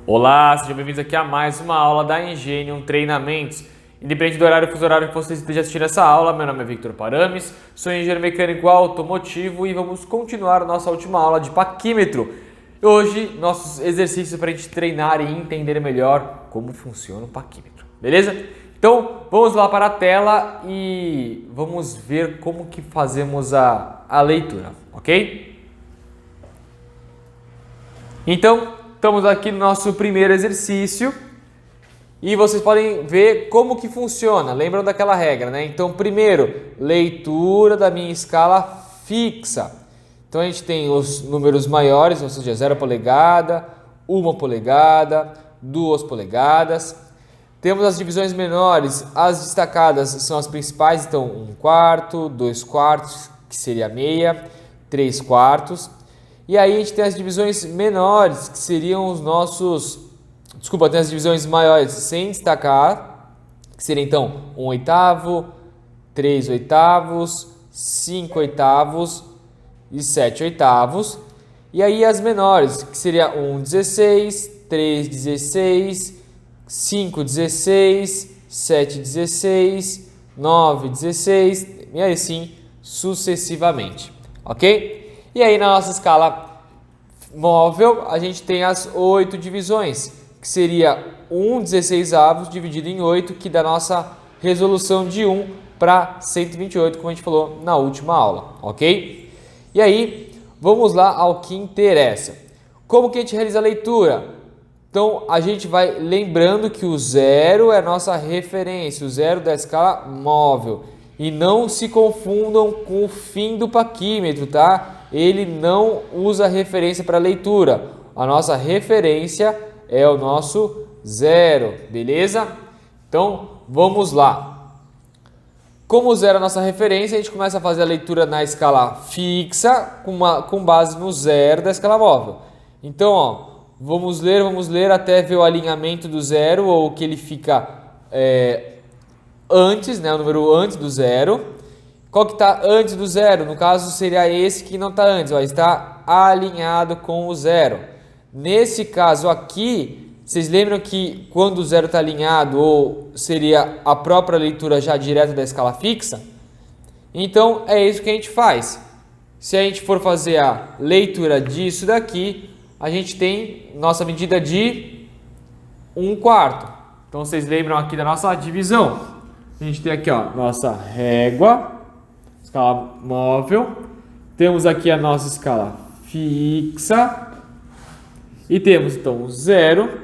Olá, sejam bem-vindos aqui a mais uma aula da Engenium Treinamentos. Independente do horário e fuso horário que você esteja assistindo essa aula, meu nome é Victor Parames, sou engenheiro mecânico automotivo e vamos continuar a nossa última aula de paquímetro. Hoje, nossos exercícios para a gente treinar e entender melhor como funciona o paquímetro, beleza? Então, vamos lá para a tela e vamos ver como que fazemos a leitura, ok? Então, estamos aqui no nosso primeiro exercício e vocês podem ver como que funciona. Lembram daquela regra, né? Então, primeiro, leitura da minha escala fixa. Então, a gente tem os números maiores, ou seja, 0 polegada, 1 polegada, 2 polegadas. Temos as divisões menores, as destacadas são as principais, então 1 quarto, 2 quartos, que seria meia, 3 quartos. E aí a gente tem as divisões menores, que seriam os nossos... Desculpa, tem as divisões maiores sem destacar, que seria então 1 oitavo, 3 oitavos, 5 oitavos e 7 oitavos. E aí as menores, que seria 1 16, 3 16, 5 16, 7 16, 9 16 e aí sim sucessivamente, ok? E aí na nossa escala móvel a gente tem as 8 divisões, que seria 1 16avos dividido em 8, que dá a nossa resolução de 1 para 128, como a gente falou na última aula, ok? E aí vamos lá ao que interessa. Como que a gente realiza a leitura? Então a gente vai lembrando que o zero é a nossa referência, o zero da escala móvel. E não se confundam com o fim do paquímetro, tá? Ele não usa referência para leitura. A nossa referência é o nosso zero, beleza? Então, vamos lá. Como o zero é a nossa referência, a gente começa a fazer a leitura na escala fixa, com base no zero da escala móvel. Então, ó, vamos ler até ver o alinhamento do zero, ou que ele fica antes, né, o número antes do zero. Qual que está antes do zero? No caso, seria esse que não está antes, ó, está alinhado com o zero. Nesse caso aqui, vocês lembram que quando o zero está alinhado, ou seria a própria leitura já direta da escala fixa? Então, é isso que a gente faz. Se a gente for fazer a leitura disso daqui, a gente tem nossa medida de 1 quarto. Então, vocês lembram aqui da nossa divisão? A gente tem aqui, ó, nossa régua, escala móvel, temos aqui a nossa escala fixa e temos então o zero.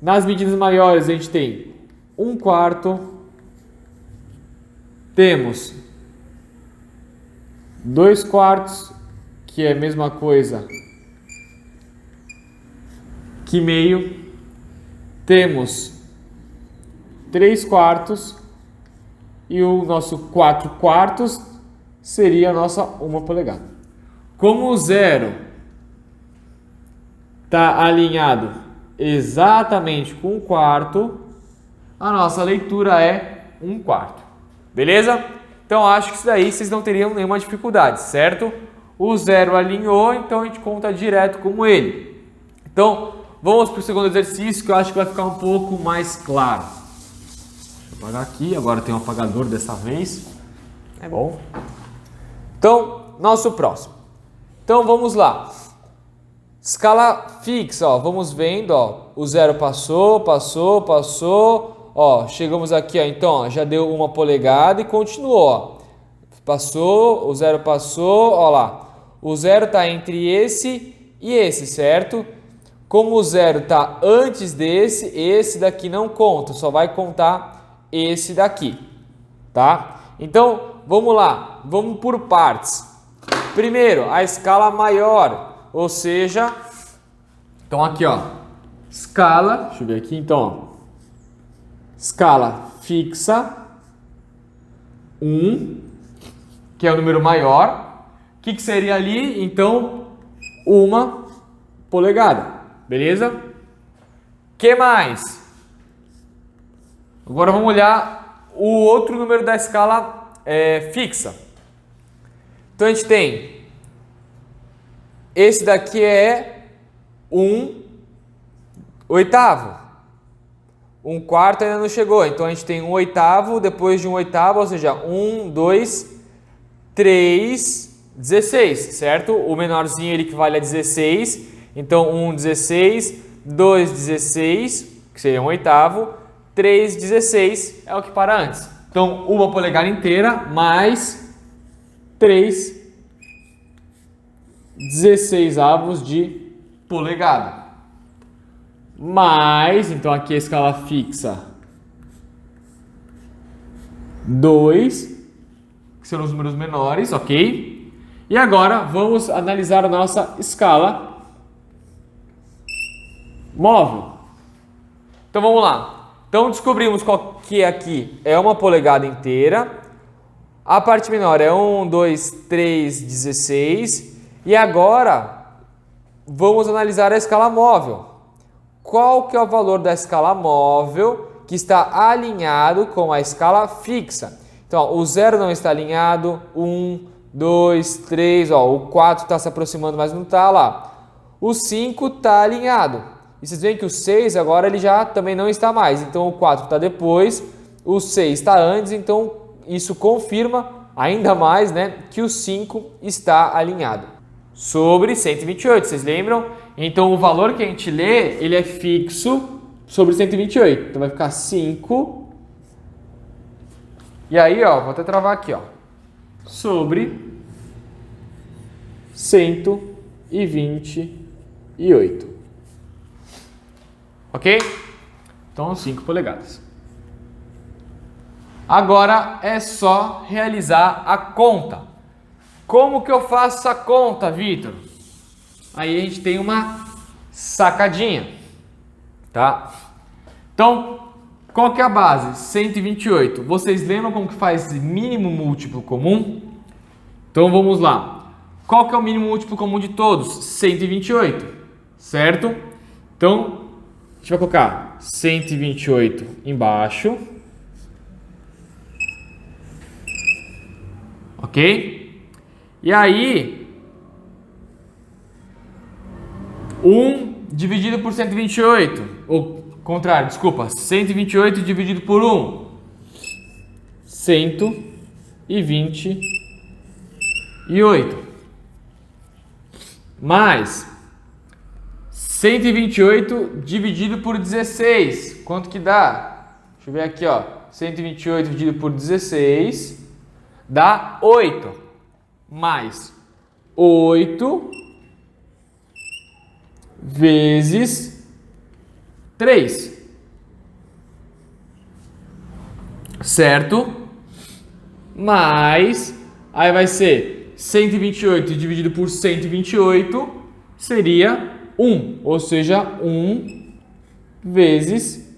Nas medidas maiores a gente tem 1 quarto, temos 2 quartos, que é a mesma coisa que meio, temos 3 quartos e o nosso 4 quartos seria a nossa 1 polegada. Como o zero está alinhado exatamente com 1 quarto, a nossa leitura é 1 quarto. Beleza? Então acho que isso daí vocês não teriam nenhuma dificuldade, certo? O zero alinhou, então a gente conta direto como ele. Então vamos para o segundo exercício, que eu acho que vai ficar um pouco mais claro. Deixa eu apagar aqui, agora tem um apagador dessa vez. É bom. Então, nosso próximo. Então, vamos lá. Escala fixa, ó. Vamos vendo, ó. O zero passou, passou, passou. Ó, chegamos aqui, ó. Então, ó, já deu 1 polegada e continuou, ó. Passou, o zero passou, ó lá. O zero está entre esse e esse, certo? Como o zero está antes desse, esse daqui não conta. Só vai contar esse daqui, tá? Então, vamos lá, vamos por partes. Primeiro, a escala maior, ou seja, então aqui, ó, escala, deixa eu ver aqui, então, ó, escala fixa, 1, que é o número maior. O que seria ali? Então, 1 polegada, beleza? Que mais? Agora vamos olhar o outro número da escala fixa. Então a gente tem esse daqui é 1 oitavo. Um quarto ainda não chegou, então a gente tem um oitavo, depois de um oitavo, ou seja, 1, 2, 3, 16, certo? O menorzinho ele equivale a 16, então 1, 16, 2, 16, que seria um oitavo, 3, 16 é o que para antes. Então, uma polegada inteira mais 3 16avos de polegada. Mais, então aqui a escala fixa 2, que são os números menores, ok? E agora vamos analisar a nossa escala móvel. Então vamos lá. Então descobrimos qual que aqui é uma polegada inteira. A parte menor é 1, 2, 3, 16. E agora vamos analisar a escala móvel. Qual que é o valor da escala móvel que está alinhado com a escala fixa? Então, ó, o 0 não está alinhado, 1, 2, 3, ó, o 4 está se aproximando, mas não está lá. O 5 está alinhado. E vocês veem que o 6 agora ele já também não está mais. Então, o 4 está depois, o 6 está antes, então isso confirma ainda mais, né, que o 5 está alinhado. Sobre 128, vocês lembram? Então, o valor que a gente lê, ele é fixo sobre 128. Então, vai ficar 5. E aí, ó, vou até travar aqui, ó. Sobre 128. Ok? Então, 5 polegadas. Agora é só realizar a conta. Como que eu faço essa conta, Vitor? Aí a gente tem uma sacadinha, tá? Então, qual que é a base? 128. Vocês lembram como que faz mínimo múltiplo comum? Então vamos lá. Qual que é o mínimo múltiplo comum de todos? 128, certo? Então, a gente vai colocar 128 embaixo. Ok? E aí, 1 dividido por 128, ou contrário, desculpa, 128 dividido por 1, 128, mais 128 dividido por 16, quanto que dá? Deixa eu ver aqui, ó, 128 dividido por 16, dá 8. Mais 8 vezes 3, certo? Mais, aí vai ser 128 dividido por 128, seria 1, ou seja, 1 vezes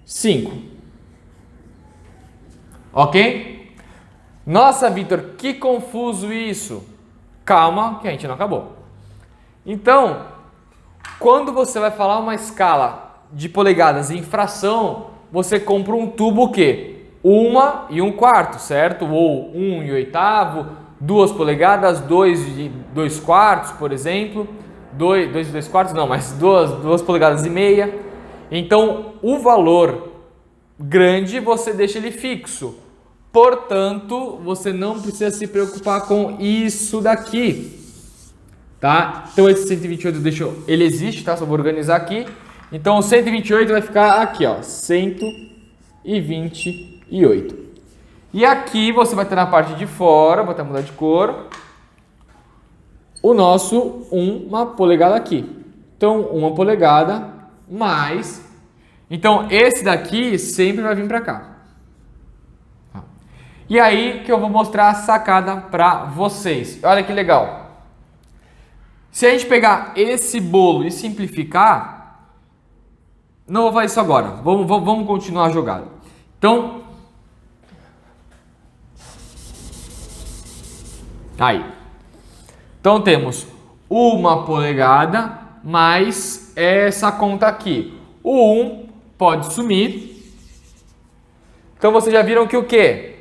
5, ok? Nossa, Vitor, que confuso isso. Calma, que a gente não acabou. Então, quando você vai falar uma escala de polegadas em fração, você compra um tubo o quê? 1 e 1/4, certo? Ou 1 e oitavo, 2 polegadas, 2 e 2/4, por exemplo. 2 e 2/4, não, mas 2 polegadas e meia. Então, o valor grande você deixa ele fixo. Portanto, você não precisa se preocupar com isso daqui, tá? Então, esse 128 ele existe, tá? Só vou organizar aqui. Então, o 128 vai ficar aqui, ó, 128. E aqui você vai ter na parte de fora, vou até mudar de cor, o nosso 1 polegada aqui. Então, 1 polegada mais... Então, esse daqui sempre vai vir para cá. E aí que eu vou mostrar a sacada para vocês. Olha que legal. Se a gente pegar esse bolo e simplificar, não vou fazer isso agora. Vamos continuar a jogada. Então, aí. Então temos 1 polegada mais essa conta aqui. O 1 pode sumir. Então vocês já viram que o quê?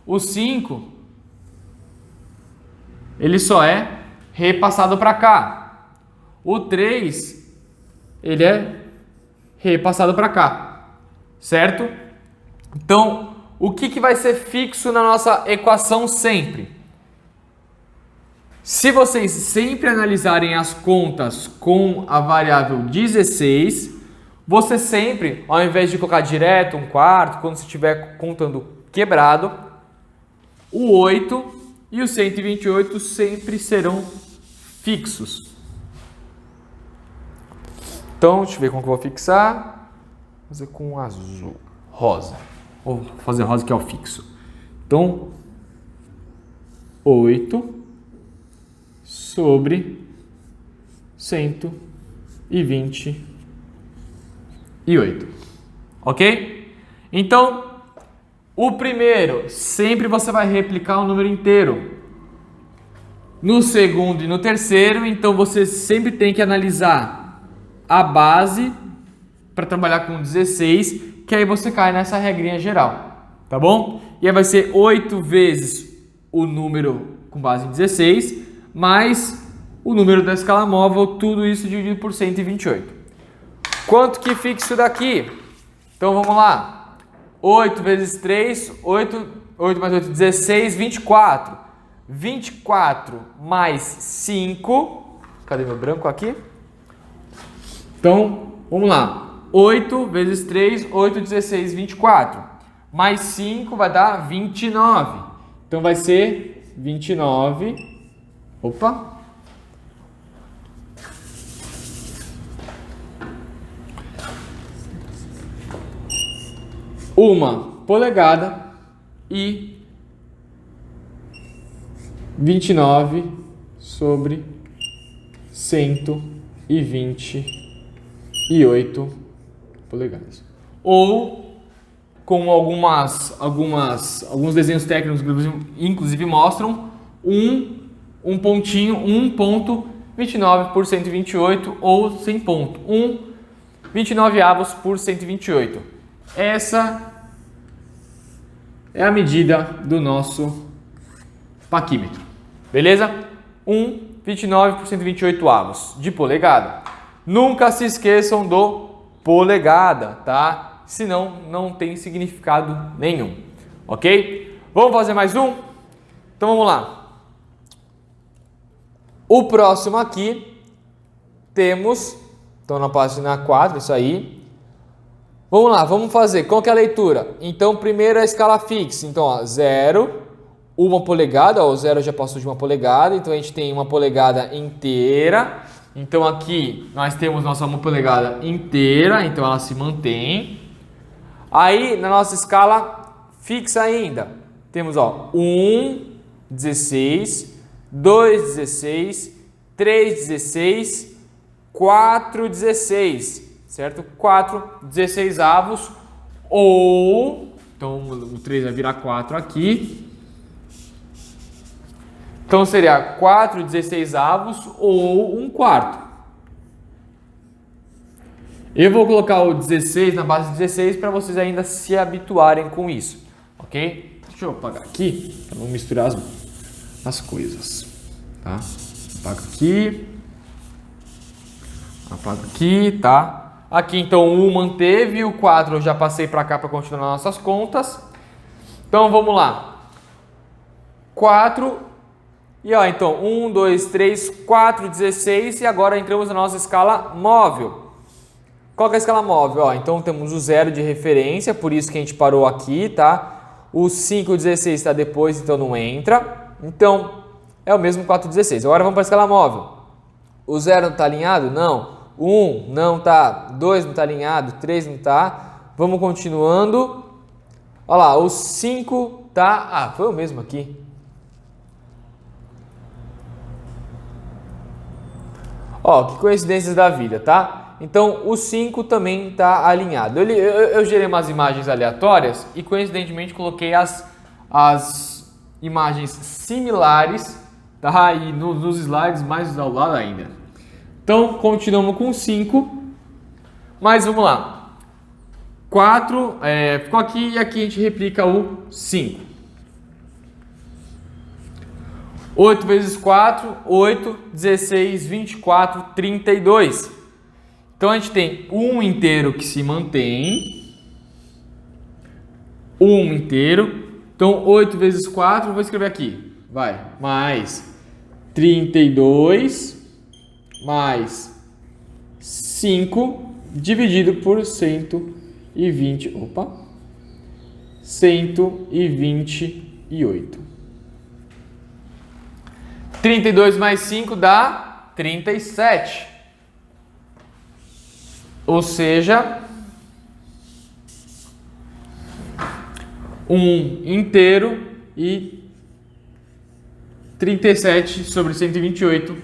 O 5, ele só é repassado para cá. O 3 ele é repassado para cá, certo? Então, o que vai ser fixo na nossa equação sempre? Se vocês sempre analisarem as contas com a variável 16, você sempre, ao invés de colocar direto um quarto, quando você estiver contando quebrado, o 8 e o 128 sempre serão fixos. Então, deixa eu ver como que eu vou fixar. Vou fazer com azul, rosa. Vou fazer rosa que é o fixo. Então, 8 sobre 128. Ok? Então, o primeiro, sempre você vai replicar o número inteiro. No segundo e no terceiro, então você sempre tem que analisar a base para trabalhar com 16, que aí você cai nessa regrinha geral, tá bom? E aí vai ser 8 vezes o número com base em 16, mais o número da escala móvel, tudo isso dividido por 128. Quanto que fica isso daqui? Então vamos lá. 8 vezes 3, 8 mais 8, 16, 24. 24 mais 5. Cadê meu branco aqui? Então, vamos lá. 8 vezes 3, 8, 16, 24. Mais 5 vai dar 29. Então vai ser 29. Opa! Uma polegada e 29 sobre 128 polegadas. Ou, como alguns desenhos técnicos inclusive mostram, um pontinho, 1,29 por 128 ou sem ponto, 29 avos por 128. Essa é a medida do nosso paquímetro, beleza? 1,29 por 128 avos de polegada. Nunca se esqueçam do polegada, tá? Senão não tem significado nenhum, ok? Vamos fazer mais um? Então vamos lá. O próximo aqui temos, então na página 4, isso aí. Vamos lá, vamos fazer. Qual que é a leitura? Então, primeiro a escala fixa. Então, ó, 0, 1 polegada. Ó, o 0 já passou de 1 polegada. Então, a gente tem 1 polegada inteira. Então, aqui nós temos nossa 1 polegada inteira. Então, ela se mantém. Aí, na nossa escala fixa ainda, temos, ó, 1, 16, 2, 16, 3, 16, 4, 16. Certo? 4, 16 avos, ou, então o 3 vai virar 4 aqui, então seria 4, 16 avos ou 1/4. Eu vou colocar o 16 na base de 16 para vocês ainda se habituarem com isso, ok? Deixa eu apagar aqui, para não misturar as coisas, tá? Apago aqui, tá? Aqui, então, o 1 manteve, o 4 eu já passei para cá para continuar nossas contas. Então, vamos lá. 4, e ó, então, 1, 2, 3, 4, 16, e agora entramos na nossa escala móvel. Qual que é a escala móvel? Ó, então, temos o 0 de referência, por isso que a gente parou aqui, tá? O 5 e o 16 está depois, então não entra. Então, é o mesmo 4 e 16. Agora vamos para a escala móvel. O 0 não está alinhado? Não. 1 não tá, 2 não tá alinhado, 3 não tá. Vamos continuando. Olha lá, o 5 tá... Ah, foi o mesmo aqui. Ó, que coincidências da vida, tá? Então, o 5 também tá alinhado. Eu gerei umas imagens aleatórias e, coincidentemente, coloquei as imagens similares, tá? E nos slides mais ao lado ainda. Então, continuamos com 5, mas vamos lá. 4, ficou aqui e aqui a gente replica o 5. 8 vezes 4, 8, 16, 24, 32. Então a gente tem 1 inteiro que se mantém. 1 inteiro. Então 8 vezes 4, vou escrever aqui. Vai, mais 32 mais 5 dividido por 120. Opa! 128. 32 mais 5 dá 37. Ou seja, 1 inteiro e 37 sobre 128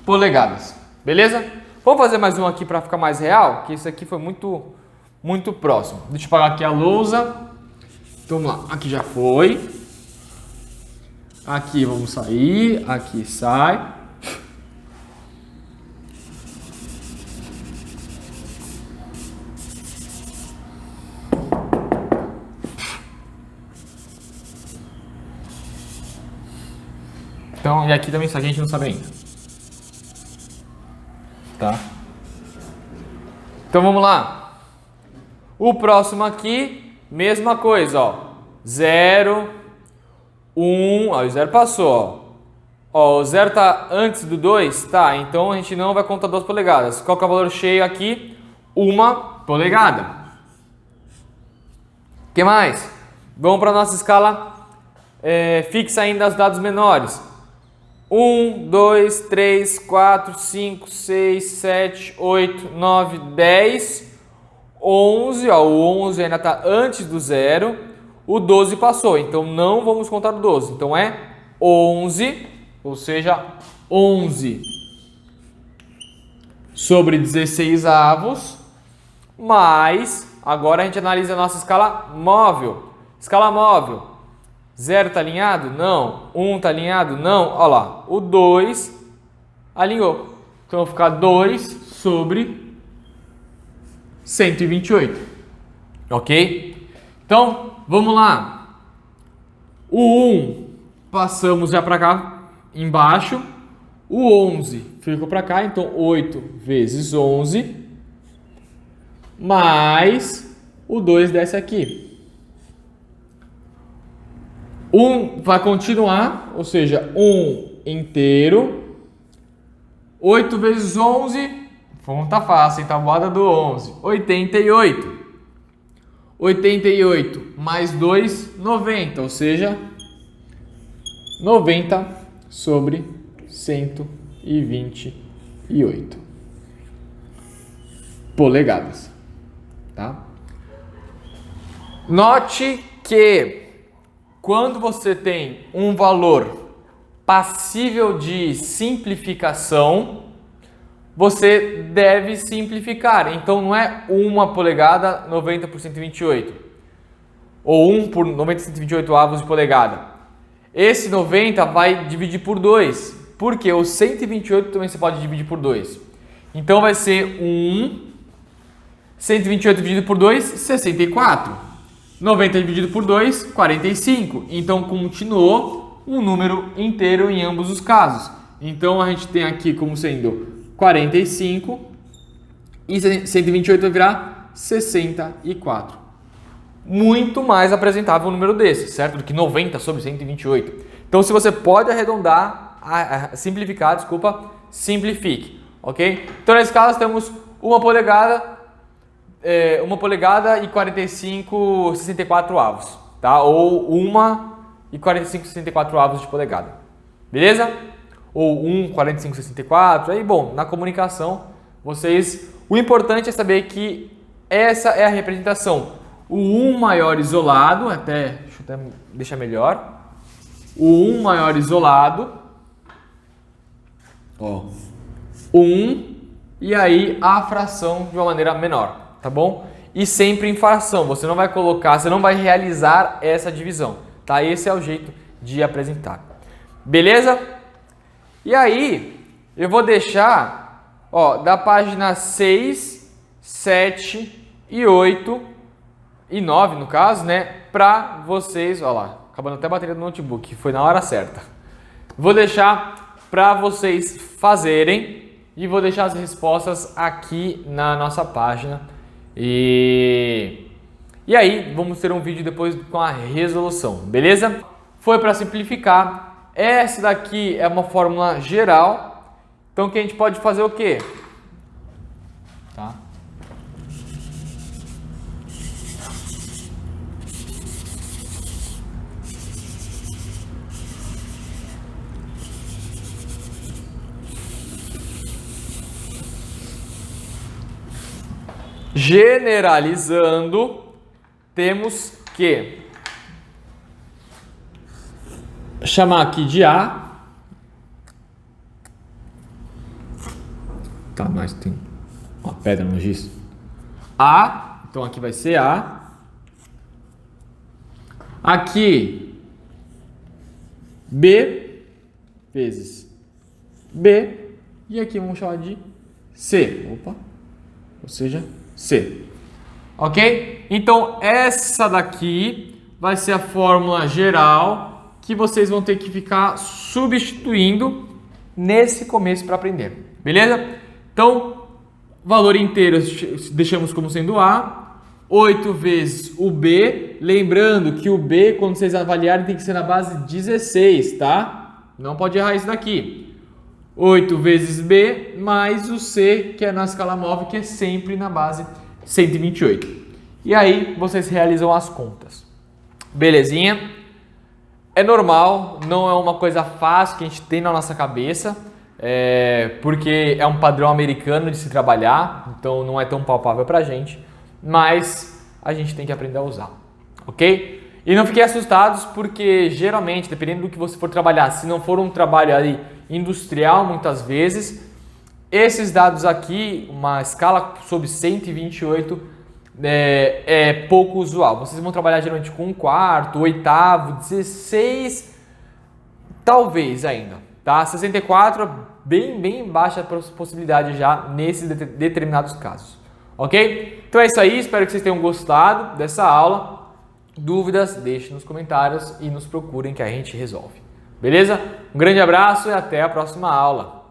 polegadas. Beleza? Vamos fazer mais um aqui para ficar mais real, que esse aqui foi muito próximo. Deixa eu pagar aqui a lousa. Então vamos lá, aqui já foi. Aqui vamos sair, aqui sai. Então, e aqui também isso aqui a gente não sabe ainda. Tá? Então vamos lá. O próximo aqui, mesma coisa, ó. 0, 1, ó, o 0 passou, ó. O 0 tá antes do 2, tá? Então a gente não vai contar 2 polegadas. Qual que é o valor cheio aqui? 1 polegada. O que mais? Vamos para a nossa escala fixa ainda os dados menores. 1, 2, 3, 4, 5, 6, 7, 8, 9, 10, 11. Ó, o 11 ainda está antes do 0. O 12 passou, então não vamos contar o 12. Então é 11, ou seja, 11 sobre 16 avos, mais, agora a gente analisa a nossa escala móvel. Escala móvel. 0 está alinhado? Não. 1 está alinhado? Não. Olha lá, o 2 alinhou. Então vai ficar 2 sobre 128. Ok? Então, vamos lá. O 1 passamos já para cá embaixo. O 11 ficou para cá, então 8 vezes 11. Mais o 2 desce aqui. 1 vai continuar, ou seja, 1 inteiro. 8 vezes 11, conta fácil, hein? Tabuada do 11. 88. 88 mais 2, 90, ou seja, 90 sobre 128 polegadas. Tá? Note que quando você tem um valor passível de simplificação, você deve simplificar. Então não é 1 polegada 90 por 128 ou 1 por 90 por 128 avos de polegada. Esse 90 vai dividir por 2, porque o 128 também você pode dividir por 2. Então vai ser 128 dividido por 2, 64. 90 dividido por 2, 45. Então continuou um número inteiro em ambos os casos. Então a gente tem aqui como sendo 45 e 128 vai virar 64. Muito mais apresentável um número desse, certo? Do que 90 sobre 128. Então se você pode arredondar, simplificar, simplifique, ok? Então nesse caso temos 1 polegada, 1 polegada e 45, 64 avos, tá? Ou 1 e 45, 64 avos de polegada, beleza? Ou 1, 45, 64, aí bom, na comunicação, o importante é saber que essa é a representação. O 1 maior isolado, deixa eu deixar melhor, o 1 maior isolado, ó, 1, e aí a fração de uma maneira menor. Tá bom? E sempre em fração, você não vai realizar essa divisão, tá? Esse é o jeito de apresentar. Beleza? E aí, eu vou deixar, ó, da página 6, 7 e 8 e 9, no caso, né, para vocês, ó lá, acabando até a bateria do notebook, foi na hora certa. Vou deixar para vocês fazerem e vou deixar as respostas aqui na nossa página. E aí, vamos ter um vídeo depois com a resolução, beleza? Foi para simplificar. Essa daqui é uma fórmula geral. Então, que a gente pode fazer o quê? Tá? Generalizando, temos que chamar aqui de A. Tá, mas tem uma pedra no giz. A, então aqui vai ser A. Aqui, B vezes B. E aqui vamos chamar de C. Opa, ou seja, C. Ok? Então, essa daqui vai ser a fórmula geral que vocês vão ter que ficar substituindo nesse começo para aprender. Beleza? Então, valor inteiro deixamos como sendo A. 8 vezes o B. Lembrando que o B, quando vocês avaliarem, tem que ser na base 16, tá? Não pode errar isso daqui. 8 vezes B mais o C, que é na escala móvel, que é sempre na base 128. E aí vocês realizam as contas. Belezinha? É normal, não é uma coisa fácil que a gente tem na nossa cabeça, porque é um padrão americano de se trabalhar, então não é tão palpável pra gente, mas a gente tem que aprender a usar, ok? E não fiquem assustados, porque geralmente, dependendo do que você for trabalhar, se não for um trabalho aí industrial, muitas vezes, esses dados aqui, uma escala sobre 128, é pouco usual. Vocês vão trabalhar geralmente com um quarto, oitavo, 16, talvez ainda, tá? 64, bem baixa a possibilidade já nesses determinados casos, ok? Então é isso aí, espero que vocês tenham gostado dessa aula. Dúvidas, deixe nos comentários e nos procurem que a gente resolve. Beleza? Um grande abraço e até a próxima aula.